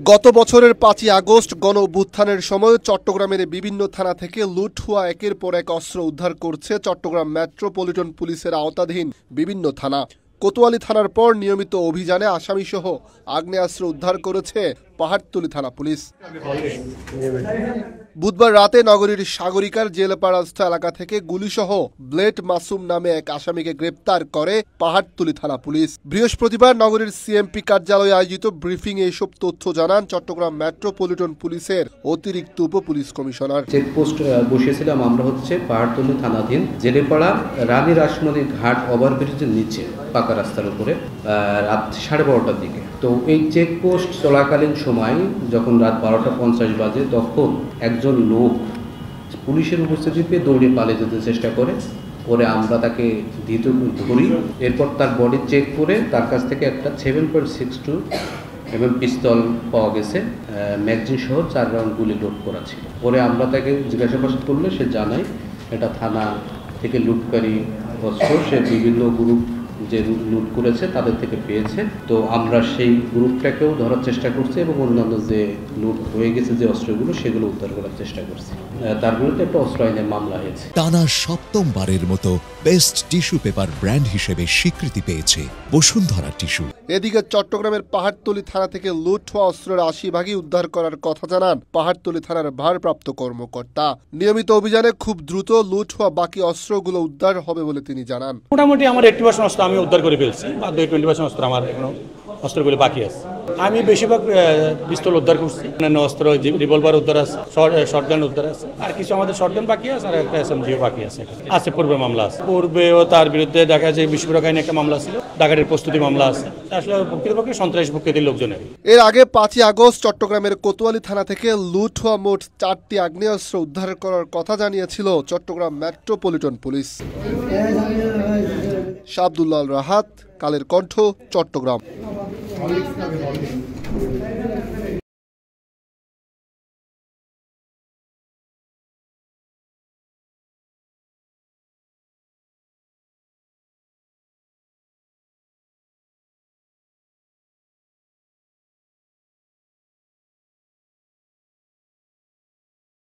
গত বছরের ৫ই আগস্ট গণ অভ্যুত্থানের সময় চট্টগ্রামের বিভিন্ন থানা থেকে লুট হওয়া একের পর এক অস্ত্র উদ্ধার করছে চট্টগ্রাম মেট্রোপলিটন পুলিশের আওতাধীন বিভিন্ন থানা। কোতোয়ালি থানার পর নিয়মিত অভিযানে আসামিসহ আগ্নেয়াস্ত্র উদ্ধার করেছে পাহাড়তলী থানা পুলিশ। বুধবার রাতে নগরীর সাগরিকার জেলপাড়াস্থ এলাকা থেকে গুলিসহ ব্লেড মাসুম নামে এক আসামিকে গ্রেপ্তার করে পাহাড়তলী থানা পুলিশ। বৃহস্পতিবার নগরীর সিএমপি কার্যালয়ে আয়োজিত ব্রিফিং এসব তথ্য জানান চট্টগ্রাম মেট্রোপলিটন পুলিশের অতিরিক্ত উপ পুলিশ কমিশনার। চেকপোস্ট বসিয়েছিলাম আমরা পাহাড়তলী থানাধীন জেলেপাড়া রানী রাসমণি ঘাট ওভারব্রিজের নিচে পাকা রাস্তার উপরে রাত 12:30টার দিকে। তো এই চেকপোস্ট চলাকালীন সময় যখন রাত 12:50 বাজে তখন একজন লোক পুলিশের উপস্থিতিতে দৌড়ে পালিয়ে যেতে চেষ্টা করে আমরা তাকে ধরি। এরপর তার বডি চেক করে তার কাছ থেকে একটা 7.62 mm পিস্তল পাওয়া গেছে, ম্যাগজিন সহ 4 রাউন্ড গুলি লোড করা ছিল। পরে আমরা তাকে জিজ্ঞাসাবাদ করলে সে জানায় এটা থানা থেকে লুটকারী অস্ত্র সে বিভিন্ন গ্রুপ যে লুট করেছে তাদের থেকে পেয়েছে। তো আমরা সেই গ্রুপটাকেও ধরার চেষ্টা করছি এবং অন্যান্য যে লুট হয়ে গেছে যে অস্ত্রগুলো সেগুলো উদ্ধার করার চেষ্টা করছি। তার বিরুদ্ধে একটা অস্ত্র আইনের মামলা হয়েছে। টানা 7মবারের মতো বেস্ট টিস্যু পেপার ব্র্যান্ড হিসেবে স্বীকৃতি পেয়েছে বসুন্ধরা টিস্যু। এদিকে চট্টগ্রামের পাহাড়তলী থানা থেকে লুট হওয়া অস্ত্রের 80 ভাগই উদ্ধার করার কথা জানান পাহাড়তলী থানার ভারপ্রাপ্ত কর্মকর্তা। নিয়মিত অভিযানে খুব দ্রুত লুট হওয়া বাকি অস্ত্রগুলো উদ্ধার হবে বলে তিনি জানান। মোটামুটি আমার 80% অস্ত্র আমি উদ্ধার করে ফেলছি, বাদ 20% অস্ত্র আমার এখনো অস্ত্রগুলো বাকি আছে। আমি বেশিরভাগ পিস্তল উদ্ধার করছি, অন্যান্য অস্ত্র রিভলভার উদ্ধার আছে, শর্টগান উদ্ধার আছে, আর কিছু আমাদের শর্টগান বাকি আছে আর একটা এসএমজিও বাকি আছে। পূর্বে মামলা আছে, পূর্বেও তার বিরুদ্ধে দেখা যায় বিস্ফোরক আইনে একটা মামলা ছিল, ডাকাতির প্রস্তুতি মামলা আছে। আসলে প্রকৃতপক্ষে সন্ত্রাসী প্রকৃতির লোকজনের। এর আগে 5ই আগস্ট চট্টগ্রামের কোতোয়ালি থানা থেকে লুট হওয়া মোট 4টি আগ্নেয়াস্ত্র উদ্ধার করার কথা জানিয়েছিল চট্টগ্রাম মেট্রোপলিটন পুলিশ। শাবদুল্লাহ রাহাত, কালের কণ্ঠ, চট্টগ্রাম।